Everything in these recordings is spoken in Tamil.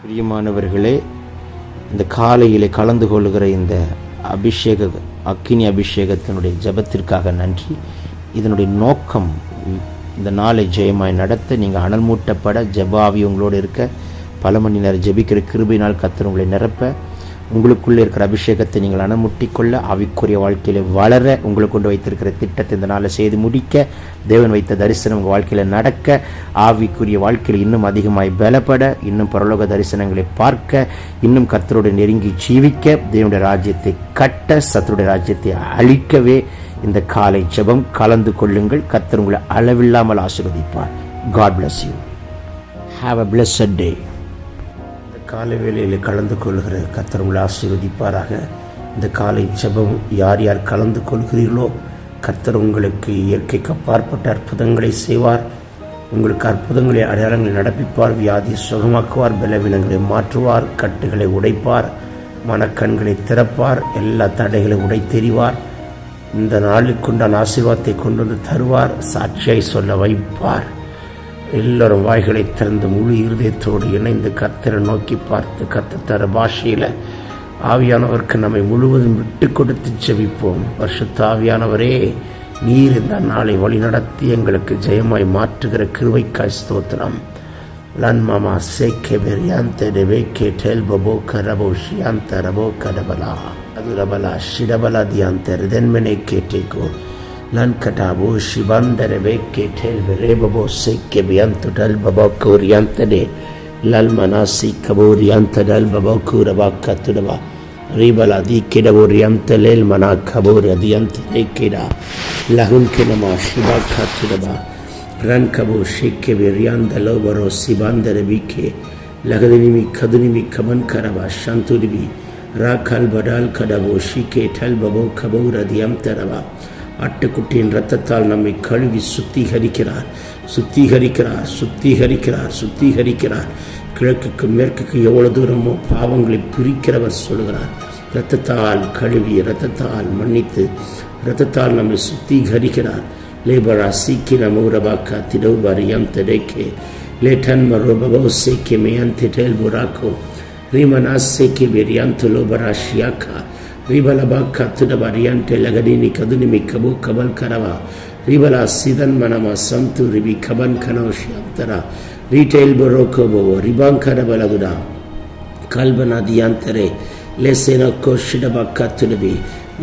பிரியமானவர்களே, இந்த காலையிலே கலந்து கொள்கிற இந்த அக்கினி அபிஷேகத்தினுடைய ஜெபத்திற்காக நன்றி. இதனுடைய நோக்கம் இந்த நாளை ஜெயமாய் நடத்த, நீங்கள் அனல் மூட்டப்பட, ஜெபாவி உங்களோடு இருக்க, பல மணி நேரம் ஜெபிக்கிற கிருபையினால் கர்த்தர் உங்களை நிரப்ப, உங்களுக்குள்ளே இருக்கிற அபிஷேகத்தை நீங்கள் அனமுட்டிக்கொள்ள, ஆவிக்குரிய வாழ்க்கையில் வளர, உங்களுக்கு கொண்டு வைத்திருக்கிற திட்டத்தை இந்த நாளை செய்து முடிக்க, தேவன் வைத்த தரிசனம் உங்கள் வாழ்க்கையில் நடக்க, ஆவிக்குரிய வாழ்க்கையில் இன்னும் அதிகமாய் பலப்பட, இன்னும் பரலோக தரிசனங்களை பார்க்க, இன்னும் கர்த்தரோடு நெருங்கி ஜீவிக்க, தேவனுடைய ராஜ்யத்தை கட்ட, சத்துருடைய ராஜ்யத்தை அழிக்கவே இந்த காலை ஜெபம் கலந்து கொள்ளுங்கள். கர்த்தர் உங்களை அளவில்லாமல் ஆசீர்வதிப்பார். God bless you. Have a blessed day. காலை வேளையில் கலந்து கொள்கிற கர்த்தர் உங்களை ஆசீர்வதிப்பாராக. இந்த காலை ஜெபம் யார் யார் கலந்து கொள்கிறீர்களோ, கர்த்தர் உங்களுக்கு இயற்கைக்கு அப்பாற்பட்ட அற்புதங்களை செய்வார். உங்களுக்கு அற்புதங்களை அடையாளங்களை நடப்பிப்பார். வியாதி சுகமாக்குவார். பலவீனங்களை மாற்றுவார். கட்டுகளை உடைப்பார். மனக்கண்களை திறப்பார். எல்லா தடைகளை உடைத்தெறிவார். இந்த நாளுக்குண்டான ஆசீர்வாதத்தை கொண்டு வந்து தருவார். சாட்சியாய் சொல்ல வைப்பார். எல்லோரும் வாய்களை திறந்து முழு இருதயத்தோடு இணைந்து கர்த்தரை நோக்கி பார்த்து, கர்த்தர் தர பாஷையில் ஆவியானவருக்கு நம்மை முழுவதும் விட்டு கொடுத்து ஜெபிப்போம். பரிசுத்த ஆவியானவரே, நீர் இந்த நாளை வழிநடத்தி எங்களுக்கு ஜெயமாய் மாற்றுகிற கிருபைக்காய் ஸ்தோத்திரம். லன்மாமா சேக்கே பெரியாந்த டெவேக்கே டெல்பபோ கரபோ ஷியாந்த ரபோ கடபலா அதுரபலா ஷிடபலா தியாந்த ரிதன்மனே கேட்டேகோ லன்கட்டாபோ ஷிபாந்தர வேக்கே டெல்ப ரேபபோ சேக்கே பியாந்து டல்பபோ கூரியாந்தடே லல்மனாசி கபோரியாந்த டல்பபோ கூரபா கத்துடபா ரீபலா தி கிடபோரியாந்த லேல் மனா கபோர் அதியந்த ரேக்கிடா லகுன் கினமா ஷிபா கத்துடபா run கபோ ஷேக்கே பெரியாந்த லோபரோ சிபாந்தர PK லகதினிமி கதுனிமி come on கரபா சந்துரிபி Rakhal Badal கடபோ ஷிகே டல்பபோ Gabor Athiyam தரவா. ஆட்டுக்குட்டியின் இரத்தத்தால் நம்மை கழுவி சுத்திகரிக்கிறார், சுத்திகரிக்கிறார், சுத்திகரிக்கிறார், சுத்திகரிக்கிறார். கிழக்குக்கு மேற்குக்கு எவ்வளவு தூரமோ பாவங்களை பிரிக்கிறவர் சொல்கிறார். இரத்தத்தால் கழுவி, இரத்தத்தால் மன்னித்து, இரத்தத்தால் நம்மை சுத்திகரிக்கிறார். லேபரா சீக்கி நமூரபாக்கா திடௌபரியம் தடேக்கே லேட்டன் மரோபபோ சேக்கே மேயந்தி டேல் புராக்கோ ரீமனா சேக்கே பெரியாந்து லோபரா ஷியாக்கா ரிபலபாக்கா துடபரியான்டே லகடினி கதுனிமி கபு கபல் கரவா ரிபலா சிதன் மனமா சந்து ரிபி கபன் கனோஷியாந்தரா ரீட்டெயில் பரோக்கோபோ ரிபாங்கரபலகுடா கல்பனா தியாந்தரே லேசேனக்கோ ஷிடபாக்கா துடபி.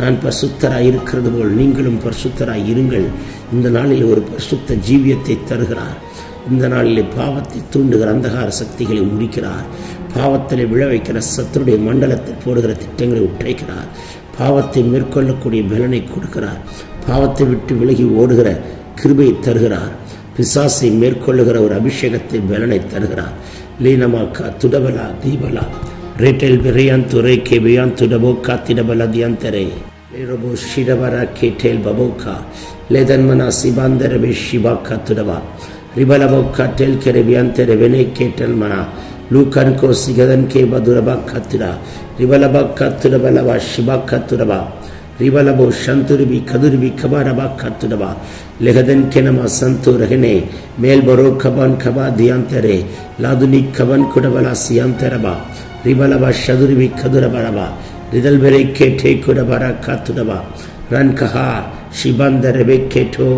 நான் பரிசுத்தராய் இருக்கிறது போல் நீங்களும் பரிசுத்தராய் இருங்கள். இந்த நாளில் ஒரு பரிசுத்த ஜீவியத்தை தருகிறார். இந்த நாளில் பாவத்தை தூண்டுகிற அந்தகார சக்திகளை முடிக்கிறார். பாவத்தில் விழ வைக்கிற சத்துருடைய மண்டலத்தில் போடுகிற திட்டங்களை உடைக்கிறார். பாவத்தை மேற்கொள்ளக்கூடிய பலனை கொடுக்கிறார். பாவத்தை விட்டு விலகி ஓடுகிற கிருபையை தருகிறார். பிசாசை மேற்கொள்ளுகிற ஒரு அபிஷேகத்தை பலனை தருகிறார். லீனமாக்கா துடபலா தீபலா ரேட்டெல் பெரியாந்து ரேக்கே பியாந்து டபோக்கா திடபலா தியாந்தரே லேரோபோ ஷிடபரா கேட்டேல் பபோக்கா லேதன்மனா சிபாந்தரபே ஷிபாக்கா துடவா ரிபலபோக்கா டெல் கெரபியாந்தரே வெனே கேட்டல் மனா லூக்கன்கோ சிகதன் கே பதுரபா கத்துடா ரிபலபா கத்துடபலவா ஷிபா கத்துடபா ரிபலபோ சந்துரிபி கதுரிபி கபாரபா கத்துடபா லெகதன் கெனமா சந்துரகனே மேல்பரோ கபான் கபா தியாந்தரே லாதுனி கபன் குடபலா சியாந்தரபா ரிபலபா சதுரிபி கதுரபரபா ரிதல்பெரே கேட்டே குடபரா காத்துடபா ரன் கஹா ஷிபாந்தரபே கேட்டோ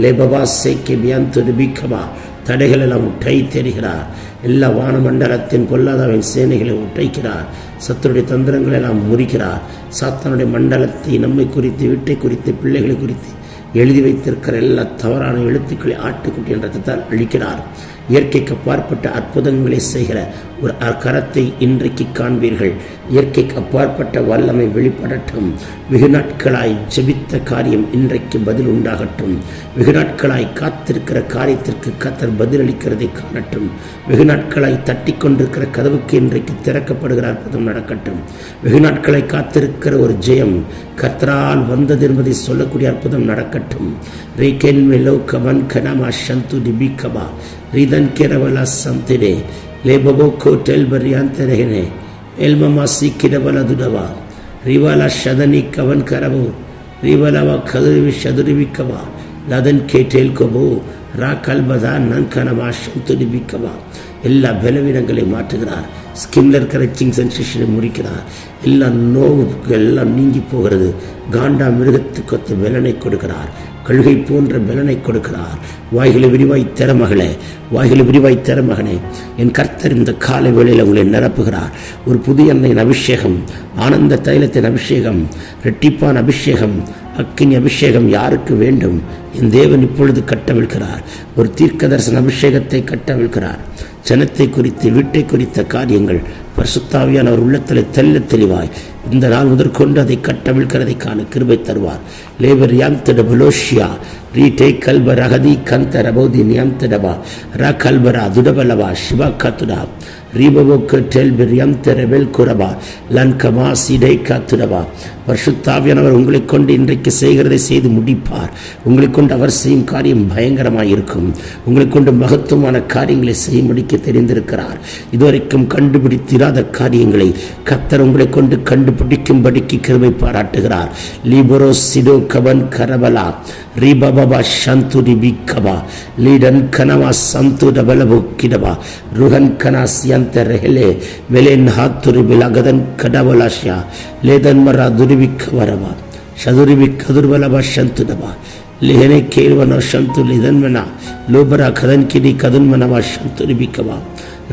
லேபபா சேக்கே பியாந்து ரிபிகபா. தடைகள் எல்லாம் உட்டை தெரிகிறார். எல்லா வானமண்டலத்தின் பொல்லாதவின் சேனைகளை உடைக்கிறார். சத்துருடைய தந்திரங்களை எல்லாம் முறிக்கிறார். சாத்தானுடைய மண்டலத்தை நம்மை குறித்து, வீட்டை குறித்து, பிள்ளைகளை குறித்து எழுதி வைத்திருக்கிற எல்லா தவறான எழுத்துக்களை ஆட்டுக்குட்டி என்ற ரத்தத்தால் அழிக்கிறார். இயற்கைக்கு அப்பாற்பட்ட அற்புதங்களை செய்கிற ஒரு கரத்தை இன்றைக்கு காண்பீர்கள். இயற்கைக்கு அப்பாற்பட்ட வல்லமை வெளிப்படட்டும். வெகு நாட்களாய் ஜெபித்த காரியம் இன்றைக்கு பதில் உண்டாகட்டும். வெகு நாட்களாய் காத்திருக்கிற காரியத்திற்கு கர்த்தர் பதிலளிக்கிறதை காணட்டும். வெகு நாட்களாய் தட்டி கொண்டிருக்கிற கதவுக்கு இன்றைக்கு திறக்கப்படுகிற அற்புதம் நடக்கட்டும். வெகு நாட்களாய் காத்திருக்கிற ஒரு ஜெயம் கர்த்தரால் வந்தது என்பதை சொல்லக்கூடிய அற்புதம் நடக்கட்டும். ரேகென் மெலோ கவன் கனமா சந்து டிபிகபா ரிதன் கேரவலா சந்திரே லேபபோ கோட்டெல் பரியாந்தரேனே எல்மமா சீக்கிரவல துடவா ரிவாலா ஷதனி கவன் கரவோ ரீபலவா கதிரிவி சதுரிவிக்கவா லதன் கேட்டேல்கவோ ரா கல்பதா நன்கனவா சந்துரிவிக்கவா. எல்லா பலவீனங்களையும் மாற்றுகிறார். ஸ்கின்ல இருக்கிற சிங் சென்சேஷனை முடிக்கிறார். எல்லா நோவுகள் எல்லாம் நீங்கி போகிறது. காண்டா மிருகத்துக்கு ஒத்த பலனை கொடுக்கிறார். கழுகை போன்ற பலனை கொடுக்கிறார். வாய்களை விரிவாய் தர மகளே, வாய்களை விரிவாய் தர மகனே, என் கர்த்தர் இந்த காலை வேளையில் உங்களை நிரப்புகிறார். ஒரு புதிய எண்ணெயின் அபிஷேகம், ஆனந்த தைலத்தின் அபிஷேகம், இரட்டிப்பான அபிஷேகம், அக்கினி அபிஷேகம் யாருக்கு வேண்டும்? என் தேவன் இப்பொழுது கட்டவிழ்கிறார். ஒரு தீர்க்க தரிசன அபிஷேகத்தை கட்டவிழ்கிறார். ஜனத்தை குறித்து, வீட்டை குறித்த காரியங்கள் பரிசுத்தாவியான அவர் உள்ளத்தில் தெல்ல தெளிவாய் இந்த நாள் முதற்கொண்டு அதை கட்டவிழ்கிறதை காண கிருபை தருவார். லேபர் யாம்தட பலோஷியா ரீடே கல்பர் அகதி கந்த ரபோதி நியம்தடபா ர கல்பரா துடபலவா சிவா கத்துடா ரீபவோக்கு டெல்பர் யம்தரபெல் குரபா லன்கமா சிடை காத்துடபா. பரிசுத்தாவியானவர் உங்களை கொண்டு இன்றைக்கு செய்கிறதை செய்து முடிப்பார். உங்களை கொண்டு அவர் செய்யும் காரியம் பயங்கரமாக இருக்கும். உங்களை கொண்டு மகத்துவமான காரியங்களை செய்யும்படிக்க தெரிந்திருக்கிறார். இதுவரைக்கும் கண்டுபிடித்திராத காரியங்களை கர்த்தர் உங்களை கொண்டு கண்டுபிடிக்கும்படிக்கு கிருபை பாராட்டுகிறார். லீபரோ சிடோ கவன் கரபலா ரீபபா சந்துரி பிக்கபா லீடன் கனவா சந்துட பலபு கிடபா ருஹன் கனா சியந்த ரெஹலே வெலேன் ஹாத்துரி பிலகதன் கடபலாஷா லேதன் மரா துரிபிக்க வரவா சதுரிபிக் கதுர்பலபா சந்துடபா லிஹனை கேள்வனோ சந்து லிதன்மனா லோபரா கதன் கிடி கதுன்மனவா சந்துரிபிக்கவா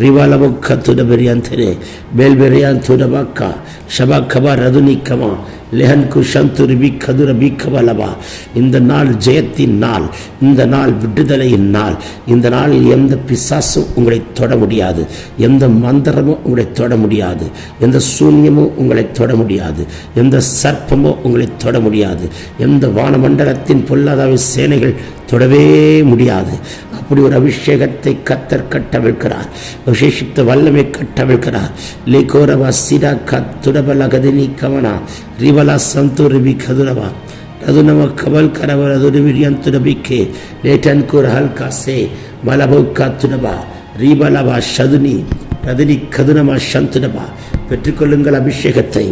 ரிவாலபோ கத்துடபெரியாந்தரே பெல்பெரியாந்துடபாக்கா ஷபாக்கபா ரதுனிக்கமா லெஹன்கு சந்துரிபி கதுரபி கபலபா. இந்த நாள் ஜெயத்தின் நாள், இந்த நாள் விடுதலையின் நாள். இந்த நாள் எந்த பிசாசும் உங்களை தொட முடியாது, எந்த மந்திரமும் உங்களை தொட முடியாது, எந்த சூன்யமும் உங்களை தொட முடியாது, எந்த சர்ப்பமோ உங்களை தொட முடியாது, எந்த வானமண்டலத்தின் பொல்லாத சேனைகள் தொடவே முடியாது. அப்படி ஒரு அபிஷேகத்தை கர்த்தர் கட்டவிழ்கிறார். விசேஷித்த வல்லமை கட்டவிழ்கிறார். லேகோரவா சிடா கத்துடபல கதினி கவனா ரிவலா சந்துரிபி கதுரவா ரதுனவ கபல் கரவ ரதுரிவிரியந்துரபிக்கே லேட்டன் குரஹல் காசே மலபோ காத்துடபா ரீபலவா சதுனி ரதுனி கதுனமா சந்துடபா. பெற்றுக்கொள்ளுங்கள் அபிஷேகத்தை,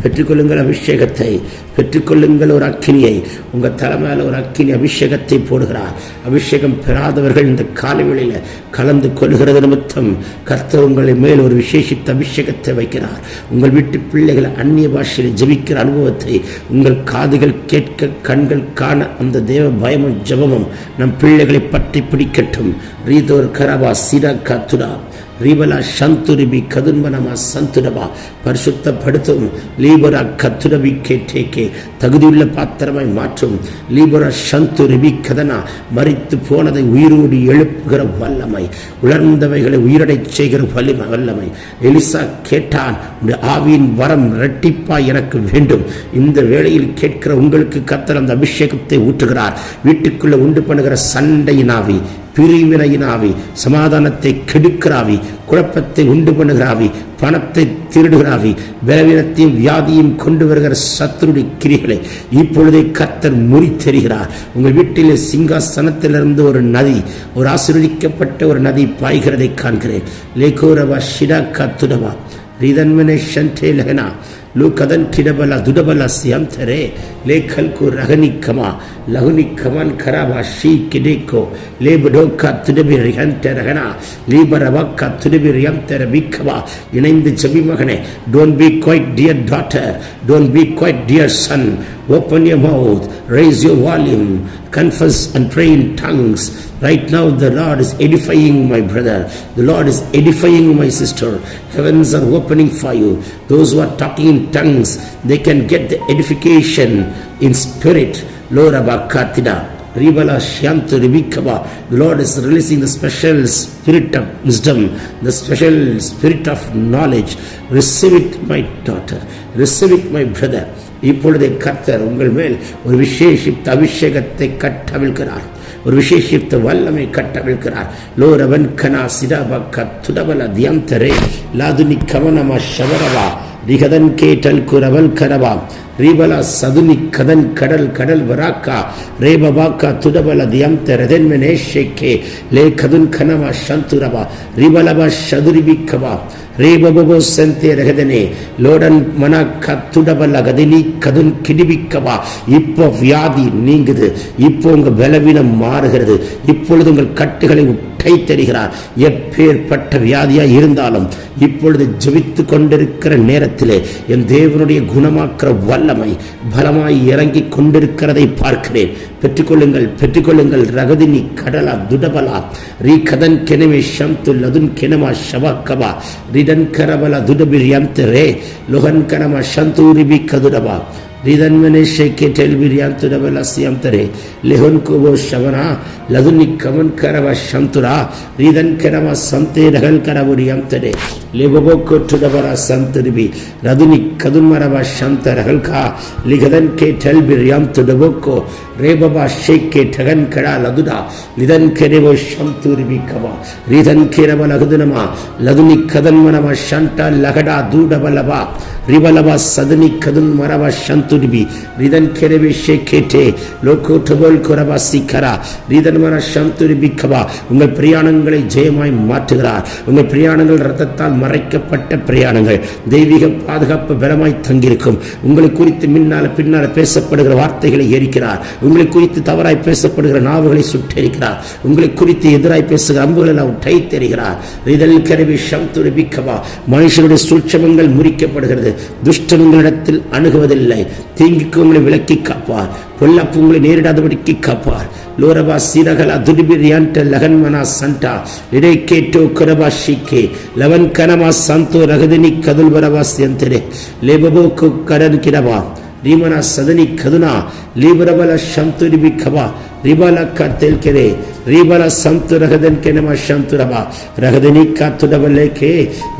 பெற்றுக்கொள்ளுங்கள் அபிஷேகத்தை, பெற்றுக்கொள்ளுங்கள் ஒரு அக்கினியை. உங்கள் தலைமையில் ஒரு அக்கினி அபிஷேகத்தை போடுகிறார். அபிஷேகம் பெறாதவர்கள் இந்த காலவெளியில் கலந்து கொள்கிறது நிமித்தம் கர்த்தர் உங்களை மேல் ஒரு விசேஷித்த அபிஷேகத்தை வைக்கிறார். உங்கள் வீட்டு பிள்ளைகள் அந்நிய பாஷையில் ஜெபிக்கிற அனுபவத்தை உங்கள் காதுகள் கேட்க, கண்கள் காண அந்த தேவ பயமும் ஜபமும் நம் பிள்ளைகளை பற்றி பிடிக்கட்டும். ரீதோர் கரபா சிரா கத்துடா ரீபலா சந்துரிபி கதுன்மனமா சந்துடபா. பரிசுத்தப்படுத்தும். லீபரா கத்துரபி கேட்டேக்கே தகுதியுள்ள பாத்திரமாய் மாற்றும். லீபரா சந்துரிபி கதனா மரித்து போனதை உயிரோடு எழுப்புகிற வல்லமை, உலர்ந்தவைகளை உயிரடை செய்கிற வல்லமை. எலிசா கேட்டான், ஆவியின் வரம் இரட்டிப்பா எனக்கு வேண்டும். இந்த வேளையில் கேட்கிற உங்களுக்கு கர்த்தர் அந்த அபிஷேகத்தை ஊற்றுகிறார். வீட்டுக்குள்ள உண்டு பண்ணுகிற சண்டையின் ஆவி, பிரிவினையின் ஆவி, சமாதானத்தை கெடுக்கிறாவி, குழப்பத்தை உண்டு பண்ணுகிறாவி, பணத்தை திருடுகிறாவி, பலவீனத்தையும் வியாதியும் கொண்டு வருகிற சத்துருடைய கிரிகளை இப்பொழுதே கர்த்தர் முறித்தெறிகிறார். உங்கள் வீட்டிலே சிங்காசனத்திலிருந்து ஒரு நதி, ஒரு ஆசீர்வதிக்கப்பட்ட ஒரு நதி பாய்கிறதை காண்கிறேன். லேகோரவா ஷிடா கத்துடவா ரிதன்மனே ஷன்டே லஹனா லூகதன் கிடபலா துடபலா சியம்தரே லேகல்கு ரகனிக்கமா லகுனிக்கமன் கராபா ஷீ கிடேக்கோ லேபடோக்கா துடபி ரிஹன்ட ரகனா லீபரவாக்கா துடபி ரிஹம்தர பிக்கவா. இணைந்து ஜெபி மகனே. Don't be quiet dear daughter, don't be quiet dear son. Open your mouth, raise your volume, confess and pray in tongues. Right now the Lord is edifying my brother, the Lord is edifying my sister. Heavens are opening for you. Those who are talking in tongues, they can get the edification in spirit. Lord Abakatida Ribala Shantu Ribikaba. The Lord is releasing the special spirit of wisdom, the special spirit of knowledge. Receive it, my daughter, receive it, my brother. இப்பொழுதே கர்த்தர் உங்கள் மேல் ஒரு விசேஷித்த அபிஷேகத்தை கட்டவிழ்கிறார், ஒரு விசேஷித்த வல்லமை கட்டவிழ்கிறார். லோரவன் கனா சிடாபா கத்துடபல தியந்தரே லாதுனி கவனமா ஷவரவா ரிகதன் கேட்டல் குரவல் கரவா ரீபலா சதுனி கதன் கடல் கடல் வராக்கா ரேபபாக்கா துடபல தியந்த ரதன்மனே ஷேக்கே லே கதுன் கனவா சந்துரவா ரிபலபா சதுரிபிக்கவா ரேபபோ சந்தே ரகதனே லோடன் மன கத்துடபல கதினி கதுன் கிடிபிக்கவா. இப்போ வியாதி நீங்குது, இப்போ உங்க பலவீனம் மாறுகிறது, இப்பொழுது உங்கள் கட்டுகளை உட்டை தருகிறார். எப்பேற்பட்ட வியாதியா இருந்தாலும் இப்பொழுது ஜெபித்து கொண்டிருக்கிற நேரத்திலே என் தேவனுடைய குணமாக்குற வல்லமை பலமாய் இறங்கி கொண்டிருக்கிறதை பார்க்கிறேன். பெற்றுக்கொள்ளுங்கள், பெற்றுக்கொள்ளுங்கள். ரகதினி கடலா துடபலா ரீ கதன் கெனவே ஷம்து லதுன் கெனமா ஷவாக்கவா ரிடன் கரபல துடபிரியந்த ரே லோகன் கனமா ஷந்தூரிபி கதுடபா ரிதன்மனே ஷேகே டெல்பிரியாந்து டபல சியம்தரே லெஹன் கோபோ ஷவனா லதுனி கமன் கரவ ஷந்துரா ரிதன் கரமா சந்தே ரகல் கரபுரியம்தரே லெபபோ கோட்டுடபரா சந்தரிபி ரதுனி கதுன்மரவ ஷந்த ரகல்கா லிகதன் கே டெல்பிரியாந்து டபோக்கோ ரேபபா ஷேகே டகன் கடா லதுடா லிதன் கெரவோ ஷம்துரிபி கவா ரிதன் கெரவ லகுதுனமா லதுனி கதன்மனவ ஷண்டா லகடா தூடபலபா ரிபலபா சதனி கதுன் மரவ ஷந்துரிபி ரிதன் கெரவே ஷேகேட்டே லோகோ டபோல் கொரபா சிக்கரா ரிதன் மர ஷந்துரிபி கவா. உங்கள் பிரயாணங்களை ஜெயமாய் மாற்றுகிறார். உங்கள் பிரயாணங்கள் ரத்தத்தால் மறைக்கப்பட்ட பிரயாணங்கள் தெய்வீக பாதுகாப்பு பலமாய் தங்கியிருக்கும். உங்களை குறித்து பின்னால பேசப்படுகிற வார்த்தைகளை எரிக்கிறார். உங்களை குறித்து தவறாய் பேசப்படுகிற நாவுகளை சுட்டெரிக்கிறார். உங்களை குறித்து எதிராய் பேசுகிற அம்புகளை எல்லாம் டை தெரிகிறார். ரிதல் கரவி ஷந்துரிபி கவா. மனுஷனுடைய சூட்சமங்கள் முறிக்கப்படுகிறது. துஷ்டன் உங்களிடத்தில் அணுகுவதில்லை. தீங்குக்கு உங்களை விலக்கி காப்பார். பொல்லாப்பு உங்களை நேரிடாதபடிக்கு காப்பார். லோரபா சிரகலா துடிபிரியான்ட லகன்மனா சண்டா இடை கேட்டோ கரபா ஷிக்கே லவன் கனமா சந்தோ ரகதினி கதுல்வரபா சியந்தரே லேபபோக்கு கடன் கிடவா ரீமனா சதனி கதுனா லீபரபல ஷம்துரிபி கவா ரிபல கத்தெல் கெரே ரிபல சம்து ரகதன் கெனமா ஷம்துரபா ரகதனி காத்துடவலேகே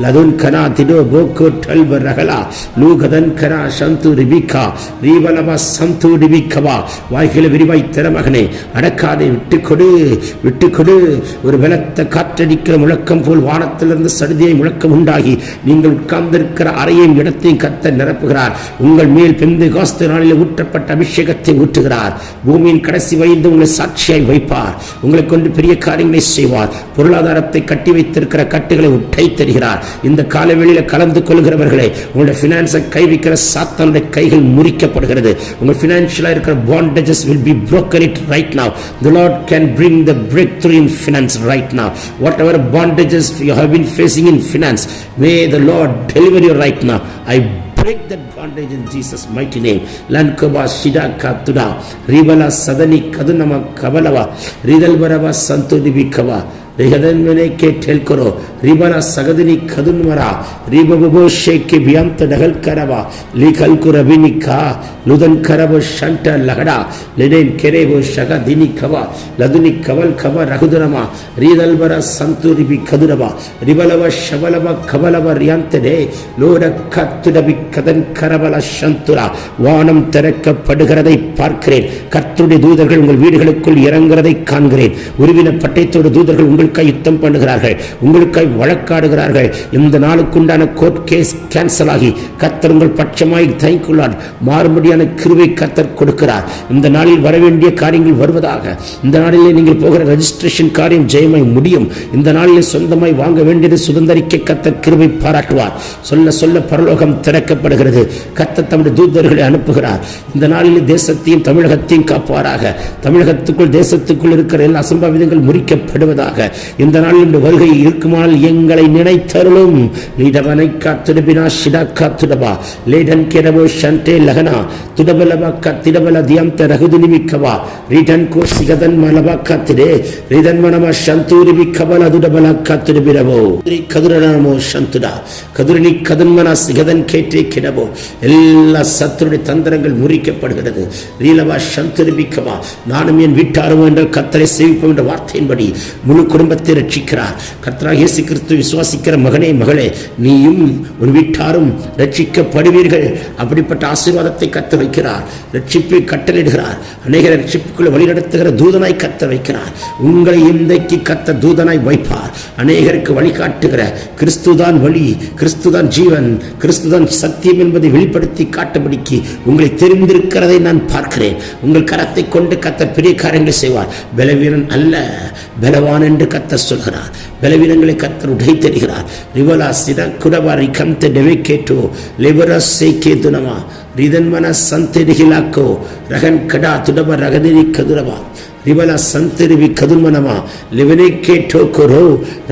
லதுன் கனா திடோ போக்கோ டல்ப ரகலா லூகதன் கனா ஷம்து ரிபிகா ரிபலபா சம்து ரிபிகவா. வாய்களை விரிவாய் திற மகனே, அடக்காதே, விட்டுக்கொடு. ஒரு பலத்த காற்றடிக்கிற முழக்கம் போல் வானத்திலிருந்து சடுதியை முழக்கம் உண்டாகி நீங்கள் உட்கார்ந்திருக்கிற அறையையும் இடத்தையும் கத்த நிரப்புகிறார். உங்கள் மேல் பெந்தெகோஸ்து நாளில் ஊற்றப்பட்ட அபிஷேகத்தை ஊற்றுகிறார். பூமியின் கடைசி வயது உங்களை சாட்சியாய் வைப்பார். உங்களை கொண்டு பெரிய காரியங்களை செய்வார். பொருளாதாரத்தை கட்டி வைத்திருக்கிற கட்டுகளை உட்டை தருகிறார். இந்த காலவெளியில கலந்து கொள்கிறவர்களே, உங்களுடைய பினான்ஸை கை வைக்கிற சாத்தானுடைய கைகள் முறிக்கப்படுகிறது. உங்கள் பினான்சியலா இருக்கிற bondages will be broken it right now. The Lord can bring the breakthrough in finance right now. Whatever bondages you have been facing in finance, may the Lord deliver you right now. I break that bondage in Jesus mighty name. Lankoba shidaka tuda ribala sadani kadunama kabalava ridalbarava santudibikava ರಿಹದನ್ ಕೆ ಟೆಲ್ಕೊರೋ ರಿಬಲ ಸಗದನಿ ಕದುನ್ಮರ ರಿಬಬೋ ಶೇಕೆ ಬಿಯಾಂತ ಡಗಲ್ ಕರವ ಲಿಖಲ್ಕು ರಬಿನಿಕಾ ಲುದನ್ ಕರಬೋ ಶಂಟ ಲಹಡ ಲೆನೆನ್ ಕೆರೆಬೋ ಶಗದಿನಿ ಕವ ಲದುನಿ ಕವಲ್ ಕವ ರಹುದರಮ ರೀದಲ್ಬರ ಸಂತುರಿಬಿ ಕದುರವ ರಿಬಲವ ಶಬಲವ ಕಬಲವ ರಿಯಾಂತಡೆ லோட கத்துடபி கதன் கரபல சந்துரா. வானம் திறக்கப்படுகிறதை பார்க்கிறேன். கர்த்தருடைய தூதர்கள் உங்கள் வீடுகளுக்குள் இறங்குறதை காண்கிறேன். உருவின பட்டயத்தோடு தூதர்கள் உங்களுக்காய் யுத்தம் பண்ணுகிறார்கள், உங்களுக்காய் வழக்காடுகிறார்கள். இந்த நாளுக்குண்டான கோர்ட் கேஸ் கேன்சல் ஆகி கர்த்தர் உங்கள் பட்சமாய் தயங்குள்ளார். மாறுபடியான கிருபை கர்த்தர் கொடுக்கிறார். இந்த நாளில் வரவேண்டிய காரியங்கள் வருவதாக. இந்த நாளிலே நீங்கள் போகிற ரெஜிஸ்ட்ரேஷன் காரியம் ஜெயமாய் முடியும். இந்த நாளிலே சொந்தமாய் வாங்க வேண்டியது சுதந்திரிக்க கர்த்தர் கிருபை பாராட்டுவார். சொல்ல சொல்ல பரலோகம் திறக்கப்படுகிறது. கர்த்தர் தம்முடைய தூதர்களை அனுப்புகிறார். இந்த நாளில் தேசத்தையும் தமிழகத்தையும் காப்பாராக. தமிழகத்துக்குள் தேசத்துக்குள் இருக்கிற எல்லா அசம்பாவிதங்கள் முறிக்கப்படுவதாக. இந்த நாளில் வருகை இருக்குமானால் எங்களை நினைத்தருளும். நீடவனை காத்துடபினா ஷிடா காத்துடபா லேடன் கெரவோ ஷண்டே லகனா துடபலபா கத்திடபல தியம்த ரகுதுனிமிக்கவா ரிடன் கோ சிகதன் மலபா காத்திடே ரிதன் மனமா ஷந்தூரிபி கபல துடபல காத்துடபிரவோ கதுரனமோ ஷந்துடா கதுரணி கதன்மனா சிகதன் கேட்டே கிடவோ. எல்லா சத்துருடைய தந்திரங்கள் முறிக்கப்படுகிறது. ரீலவா ஷந்துரிபிக்கவா. நானும் என் வீட்டாரும் என்ற கர்த்தரை சேவிப்போம் என்ற வார்த்தையின்படி முழு குடும்பத்தை ரட்சிக்கிறார். கர்த்தராகிய இயேசு கிறிஸ்து விசுவாசிக்கிற மகனே மகளே, நீயும் உன் வீட்டாரும் ரட்சிக்கப்படுவீர்கள். அப்படிப்பட்ட ஆசீர்வாதத்தை கர்த்தர் வைக்கிறார். ரட்சிப்பை கட்டளையிடுகிறார். அநேக ரட்சிப்புக்குள்ள வழிநடத்துகிற தூதனாய் கர்த்தர் வைக்கிறார். உங்களை இன்றைக்கு கர்த்தர் தூதனாய் வைப்பார். அநேகருக்கு வழிகாட்டுகிற கிறிஸ்துதான் வழி, கிறிஸ்துதான் ஜீவன், கிறிஸ்துதான் சத்தியம் என்பதை வெளிப்படுத்தி காட்டும்படிக்கு உங்களை தெரிந்திருக்கிறதை நான் பார்க்கிறேன். உங்கள் கரத்தை கொண்டு கர்த்தர் பெரிய காரியங்களை செய்வார். பலவீனன் அல்ல, பலவான் என்று கர்த்தர் சொல்கிறார். பலவீனங்களை கர்த்தர் உடைத்தெறிகிறார். ரிவலா சித குடவா ரிகம்த டெவிகேட்டோ லிவரா சேகேதுனமா ரிதன்மன சந்தெரிகிலாக்கோ ரகன் கடா துடப ரகதிரி கதுரவா ரிவல சந்திருவி கதுமனமா லிவனேக்கே டோக்கரோ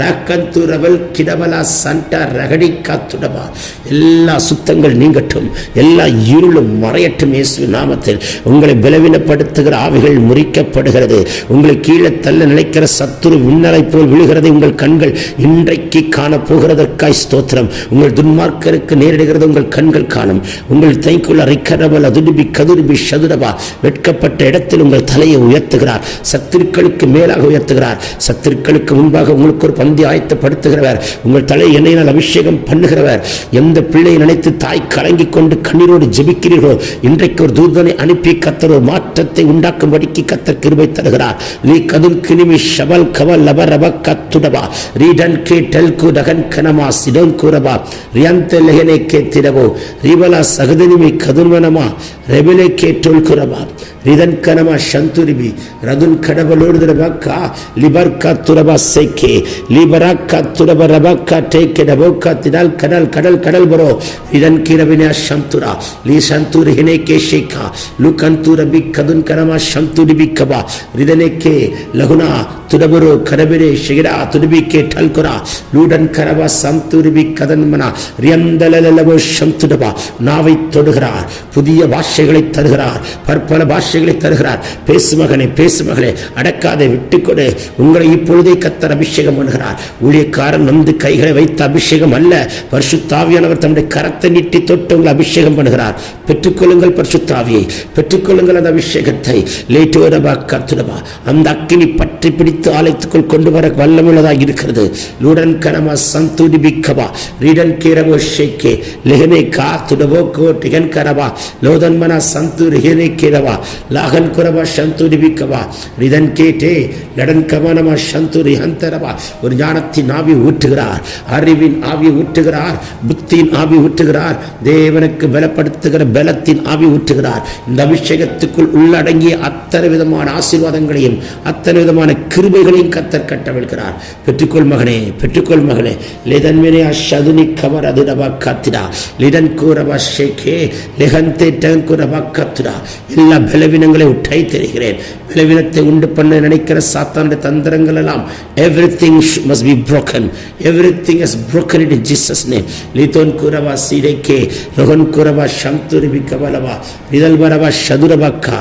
ராக்கந்து ரவல் கிடவலா சண்டா ரகடி காத்துடவா. எல்லா சுத்தங்கள் நீங்கட்டும், எல்லா இருளும் மறையட்டும் இயேசு நாமத்தில். உங்களை பலவீனப்படுத்துகிற ஆவிகள் முறிக்கப்படுகிறது. உங்களை கீழே தள்ள நினைக்கிற சத்துரு விண்ணலை போல் விழுகிறது. உங்கள் கண்கள் இன்றைக்கு காண போகிறதற்காய் ஸ்தோத்திரம். உங்கள் துன்மார்க்கருக்கு நேரிடுகிறது உங்கள் கண்கள் காணும். உங்கள் தைக்குள்ள ரிக்கரவல் அதுடுபி கதுருபி சதுரவா. வெட்கப்பட்ட இடத்தில் உங்கள் தலையை உயர்த்துகிறார். சத்துருக்களுக்கு மேலாக உயர்த்துகிறார். சத்துருக்களுக்கு முன்பாக உங்களுக்கு ஒரு பந்தி ஆயத்தப்படுத்துகிறவர். உங்கள் தலை எண்ணெயினால் அபிஷேகம் பண்ணுகிறவர். எந்த பிள்ளையை நினைத்து தாய் கலங்கிக் கொண்டு கண்ணீரோடு ஜெபிக்கிறீர்களோ இன்றைக்கு ஒரு தூதனை அனுப்பி கர்த்தர் ஒரு மாற்றத்தை உண்டாக்கும்படிக்கு கர்த்தர் கிருபை தருகிறார். லீ கதுல் கினிமி ஷபல் கவல் லப ரப கத்துடபா ரீடன் கே டெல்கு ரகன் கனமா சிடோன் கூரபா ரியாந்த லெஹனே கே திரவோ ரிவலா சகதினிமி கதுன்வனமா ரெபிலே கே டோல் குரபா ரிதன் கனமா சந்துரிபி ரதுன் கடவலோடுதரபக்கா லிபர்கா துரபா சேக்கே லிபராக்கா துரப ரபக்கா டேக்கே டபோக்கா திடால் கடல் கடல் கடல் பரோ ரிதன் கிரபினா சந்துரா லீ சந்துரி ஹினே கே ஷேக்கா லுகந்துரபி கதுன் கனமா சந்துரிபி Kaba ரிதனே K Laguna துடபரோ கரபிரே ஷிகரா துடுபி K டல்குரா Loudon கரபா சந்துரிபி கதன்மனா ரியந்தலலலவோ சந்துடபா. நாவை தொடுகிறார், புதிய பாஷைகளை தருகிறார், பற்பல பாஷைகளை தருகிறார். பேசு மகனே, பேசு மகளே, அடக்காதே, விட்டுக்கொடு. உங்களை இப்பொழுதே கர்த்தர் அபிஷேகம் பண்ணுகிறார். ஊழியக்காரன் வந்து கைகளை வைத்த அபிஷேகம் அல்ல, பரிசுத்த ஆவியானவர் தன்னுடைய கரத்தை நீட்டி தொட்டு உங்களை அபிஷேகம் பண்ணுகிறார். பெற்றுக்கொள்ளுங்கள் பரிசுத்த ஆவியை, பெற்றுக்கொள்ளுங்கள் அந்த அபிஷேகத்தை. லேட்டோரபா கத்துடபா. அந்த அக்கினி பற்றி பிடித்து ஆலயத்துக்குள் கொண்டு வர வல்லமுள்ளதாக இருக்கிறது. லூடன் கனமா சந்துடி பிக்கபா ரீடன் கேரபோ ஷேக்கே லெஹனே கா துடபோ கோ டிகன் கரபா லோதன்மனா சந்து ரிஹனே கேரபா லாகன் குரபா சந்துடி பிக்கபா ரிதன் கேட்டே லடன் கமனமா சந்து ரிஹந்தரபா. ஒரு ஞானத்தின் ஆவி ஊற்றுகிறார், அறிவின் ஆவி ஊற்றுகிறார், புத்தியின் ஆவி ஊற்றுகிறார், தேவனுக்கு பலப்படுத்துகிற பலத்தின் ஆவி ஊற்றுகிறார். இந்த அபிஷேகத்துக்குள் உள்ளடங்கிய அத்தனை விதமான ஆசீர்வாதங்களையும் அத்தனை விதமான கிருபைகளையும் கர்த்தர் கட்டவிழ்கிறார். பெற்றுக்கொள் மகனே, பெற்றுக்கொள் மகளே. லிதன்மினே அஷதுனி கவர் அதுடபா காத்திடா லிடன் கூரபா ஷேக்கே லெஹந்தே டங்குரபா காத்திடா. எல்லா பலவீனங்களை உட்டை தெரிகிறேன். பலவீனத்தை உண்டு பண்ண நினைக்கிற சாத்தானுடைய தந்திரங்கள் எல்லாம் everything must be broken, everything is broken in Jesus name. லிதோன் கூரபா சீடேக்கே ரோகன் கூரபா சந்துரிபி கபலபா ரிதல் பரபா சதுரபக்கா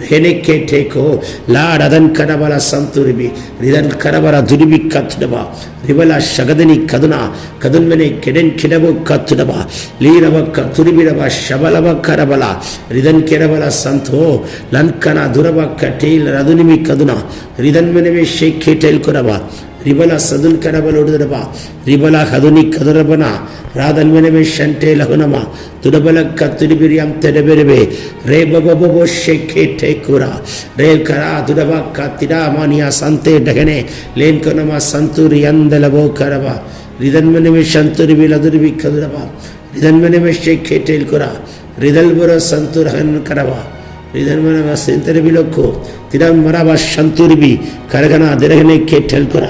ரெனேக்கே டேக்கோ லாட் அதன் கடபலா சந்துரிபி ரிதன் கடபரா துரிபி கத்துடபா ரிவலா சகதனி கதுனா கதுன்மனே கெடன் கிடபோ கத்துடபா லீரபக்க துரிபிரபா ஷபலப கரபலா ரிதன் கிரபலா சந்தோ லன்கனா துரபக்க டேல் ரதுனிமி கதுனா ரிதன்மனவே ஷேக்கே டேல் குரபா ரிபலா சதுன் கடபலோடுதரபா ரிபலா ஹதுனி கதுரபனா ராதன்மனவே ஷண்டே லகுனமா துடபலக்க துரிபிரியம் தெடபெருவே ரே பபபோ ஷேக்கே டேக்குரா ரே கரா துடபக்க திடா மானியா சந்தே டகனே லேன் கனமா சந்துரி அந்தலபோ கரபா ரிதன்மனவே சந்துரிபி லதுரிபி கதுரபா ரிதன்மனவே ஷேக்கே டேல் குரா ரிதல்புர சந்துரஹன் கரபா ரிதன்மனவ செந்தரபிலோக்கோ திடம் மரபா சந்துரிபி கரகனா திரகனே கேட்டல் குரா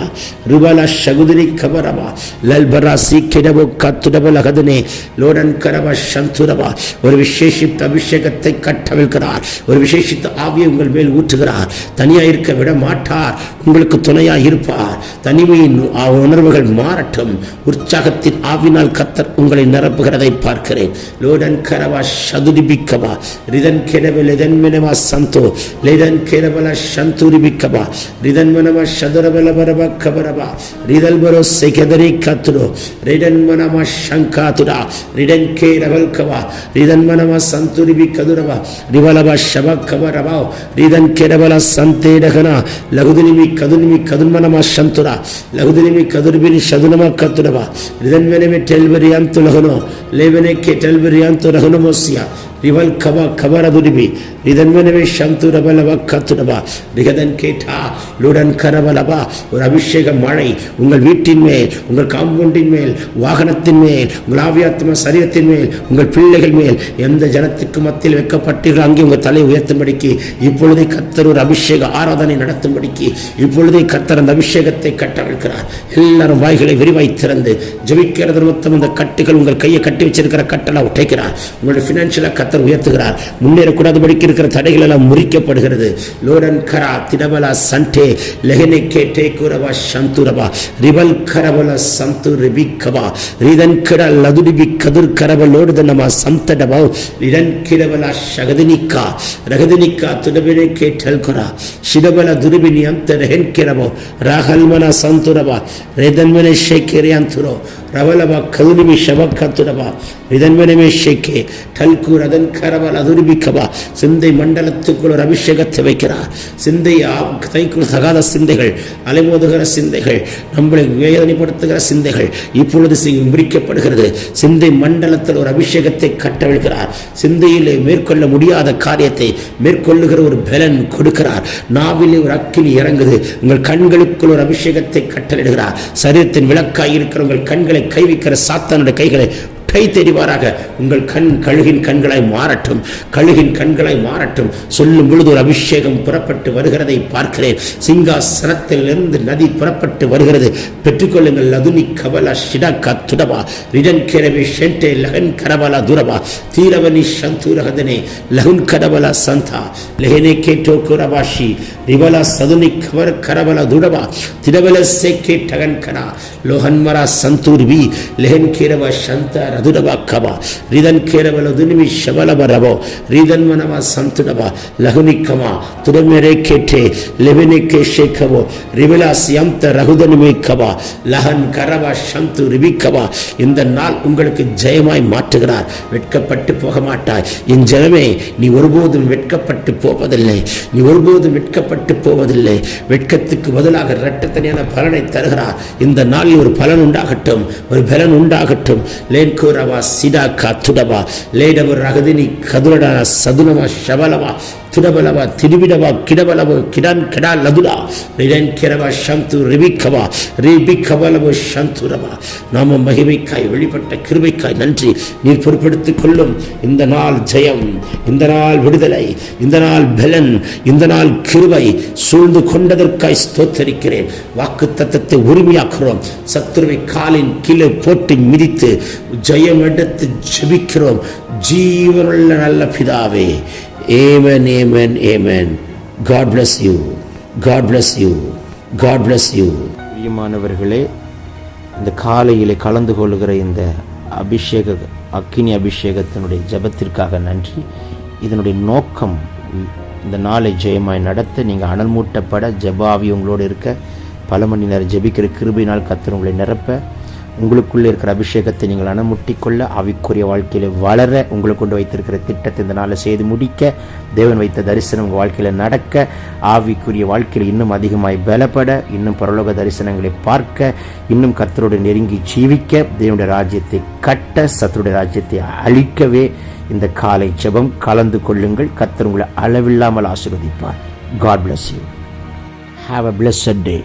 ருபலா சகுதிரி கபரபா லல்பரா சீக்கிடபோ கத்துடபல கதனே லோடன் கரபா சந்துரபா. ஒரு விசேஷித்த அபிஷேகத்தை கட்டவிழ்கிறார். ஒரு விசேஷித்த ஆவியை உங்கள் மேல் ஊற்றுகிறார். தனியாக இருக்க விட மாட்டார், உங்களுக்கு துணையாக இருப்பார். தனிமையின் உணர்வுகள் மாறட்டும். உற்சாகத்தின் ஆவினால் கர்த்தர் உங்களை நிரப்புகிறதை பார்க்கிறேன். லோடன் கரபா சதுரிபிக்கபா ரிதன் கெடபல் லிதன் மெனமா சந்தோ லிதன் கெடபல சந்துரிபிக்கபா ரிதன் மனமா சதுரபல பரப கபரபா ரிதல் பரோ செகதரி கத்துரோ ரிடன் மனமா சங்காதுடா ரிடன் கே ரவல் கபா ரிதன் மனமா சந்துரிபி கதுரபா ரிவலபா ஷப கபரபா ரிதன் கெடபல சந்தேடகனா லகுதினிமி கதுனிமி கதுன்மனமா சந்துரா லகுதினிமி கதுர்பினி சதுனமா கத்துடபா ரிதன் மெனமே டெல்பரியாந்து லகுனோ லேவனே கே டெல்பரியாந்து லகுனமோசியா ரிவல் கபா கபரதுரிபி ரிதன்வனவே சந்துரபலவ கத்துடபா ரிகதன் கேட்டா லுடன் கரபலபா. ஒரு அபிஷேக மழை உங்கள் வீட்டின் மேல், உங்கள் காம்பவுண்டின் மேல், வாகனத்தின் மேல், உங்கள் ஆவியாத்ம சரீரத்தின் மேல், உங்கள் பிள்ளைகள் மேல், எந்த ஜனத்துக்கு மத்தியில் வைக்கப்பட்டீர்கள் அங்கே உங்கள் தலை உயர்த்தும்படிக்கு இப்பொழுதே கர்த்தர் ஒரு அபிஷேக ஆராதனை நடத்தும்படிக்கு இப்பொழுதே கர்த்தர் அந்த அபிஷேகத்தை கட்டவிழ்க்கிறார். எல்லாரும் வாய்களை விரிவாய் திறந்து ஜெபிக்கிறது நிமித்தம் அந்த கட்டுகள், உங்கள் கையை கட்டி வச்சிருக்கிற கட்டெல்லாம் உடைக்கிறார். உங்களுடைய பினான்சியலா கர்த்தர் உயர்த்துகிறார். முன்னேறக்கூடாதபடிக்கு இருக்கிற தடைகள் எல்லாம் முறிக்கப்படுகிறது. லோடன் கரா திடபலா சண்டே லெஹனே கேட்டே குரவா சந்துரபா ரிவல் கரவல சந்து ரிபிக்கபா ரிதன் கிட லதுடிபி கதுர் கரவ லோடுதனமா சந்தடபா ரிதன் கிடவலா ஷகதினிக்கா ரகதினிக்கா துடபினே கேட்டல் குரா ஷிடபல துருபினி அந்த ரெஹன் கிரவோ ராகல்மனா சந்துரபா ரெதன்மனே ஷேக்கேரியாந்துரோ ரவலபா கதுனிமி ஷபக்கத்துடபா ரிதன்மனமே ஷேக்கே டல்கூர் அதன் கரவல் அதுருபிக்கபா. சிந்தை மண்டலத்துக்குள் ஒரு அபிஷேகத்தை வைக்கிறார். சிந்தை தைக்குள் தகாத சிந்தைகள், அலைமோதுகிற சிந்தைகள், நம்மளை வேதனைப்படுத்துகிற சிந்தைகள் இப்பொழுது முறிக்கப்படுகிறது. சிந்தை மண்டலத்தில் ஒரு அபிஷேகத்தை கட்டவிழ்கிறார். சிந்தையிலே மேற்கொள்ள முடியாத காரியத்தை மேற்கொள்ளுகிற ஒரு பலன் கொடுக்கிறார். நாவிலே ஒரு அக்கினி இறங்குது. உங்கள் கண்களுக்குள் ஒரு அபிஷேகத்தை கட்டளிடுகிறார். சரீரத்தின் விளக்காய் இருக்கிற உங்கள் கண்களை கைவிக்கிற சாத்தானுடைய கைகளை கை தெரிவாராக. உங்கள் கண் கழுகின் கண்களாய் மாறட்டும், கழுகின் கண்களாய் மாறட்டும். சொல்லும் பொழுது ஒரு அபிஷேகம் புறப்பட்டு வருகிறதை பார்க்கிறேன். சிங்காசனத்தில் இருந்து நதி புறப்பட்டு வருகிறது. பெற்றுக்கொள்ளுங்கள். லதுனி கபலா ஷிடா துடபா ரிடன் கேரவே ஷென்டே லகன் கரபலா துரபா தீரவனி சந்தூரகதனே லகுன் கரபலா சந்தா லெஹனே கேட்டோ குரபாஷி ரிவலா சதுனி கவர் கரபலா துடபா திரவல சேக்கே டகன் கரா லோஹன்மரா சந்தூர்வி லெஹன் கேரவா சந்தா ரதுடபா கபா ரிதன் கேரவல துனிமி ஷபலபரபோ ரிதன் மனவா சந்துடபா லகுனிக்கமா துடமேரே கேட்டே லெவனே கேஷேகவோ ரிவலாஸ் யம்த ரகுதனுமே கபா லஹன் கரவா சந்து ரிபிக்கபா. இந்த நாள் உங்களுக்கு ஜெயமாய் மாற்றுகிறார். வெட்கப்பட்டு போக மாட்டாய். என் ஜனமே, நீ ஒருபோதும் வெட்கப்பட்டு போவதில்லை. நீ ஒருபோதும் வெட்கப்பட்டு போவதில்லை. வெட்கத்துக்கு பதிலாக இரட்டத்தனியான பலனை தருகிறார். இந்த நாளில் ஒரு பலன் உண்டாகட்டும், ஒரு பலன் உண்டாகட்டும். லேன்கோரவா சிடா காத்துடவா லேடவர் ரகதினி கதுரடா சதுனவா ஷபலவா துடபலவா திருவிடவா கிடபலவோ கிடான் கிடா லதுலா ரிடன் கிரவா சந்து ரிபிக்கவா ரிபிக்கபலவோ சந்துரவா. நாம மகிமைக்காய் வெளிப்பட்ட கிருபைக்காய் நன்றி. நீர் பொறுப்பெடுத்துக் கொள்ளும். இந்த நாள் ஜெயம், இந்த நாள் விடுதலை, இந்த நாள் பலன், இந்த நாள் கிருபை சூழ்ந்து கொண்டதற்காய் ஸ்தோத்தரிக்கிறேன். வாக்கு தத்தத்தை உரிமையாக்குறோம். சத்துருவை காலின் கீழே போட்டு மிதித்து ஜெயம் எடுத்து ஜெபிக்கிறோம். ஜீவனுள்ள நல்ல பிதாவே. Amen, amen, amen. God bless you. God bless you. God bless you. பிரியமானவர்களே, இந்த காலையிலே கலந்து கொள்ளுகிற இந்த அக்கினி அபிஷேகத்தினுடைய ஜெபத்திற்காக நன்றி. இதனுடைய நோக்கம் இந்த நாளை ஜெயமாய் நடத்த, நீங்கள் அனல் மூட்டப்பட, ஜெபாவி உங்களோடு இருக்க, பல மணி நேரம் ஜெபிக்கிற கிருபையினால் கர்த்தர் உங்களை நிரப்ப, உங்களுக்குள்ளே இருக்கிற அபிஷேகத்தை நீங்கள் அனுமுட்டிக்கொள்ள, ஆவிக்குரிய வாழ்க்கையில் வளர, உங்களுக்கு கொண்டு வைத்திருக்கிற திட்டத்தை இந்த நாளை செய்து முடிக்க, தேவன் வைத்த தரிசனம் உங்கள் வாழ்க்கையில் நடக்க, ஆவிக்குரிய வாழ்க்கையில் இன்னும் அதிகமாய் பலப்பட, இன்னும் பரலோக தரிசனங்களை பார்க்க, இன்னும் கர்த்தரோடு நெருங்கி ஜீவிக்க, தேவனுடைய ராஜ்யத்தை கட்ட, சத்துருடைய ராஜ்யத்தை அழிக்கவே இந்த காலை ஜெபம் கலந்து கொள்ளுங்கள். கர்த்தர் உங்களை அளவில்லாமல் ஆசீர்வதிப்பார். God bless you. Have a blessed day.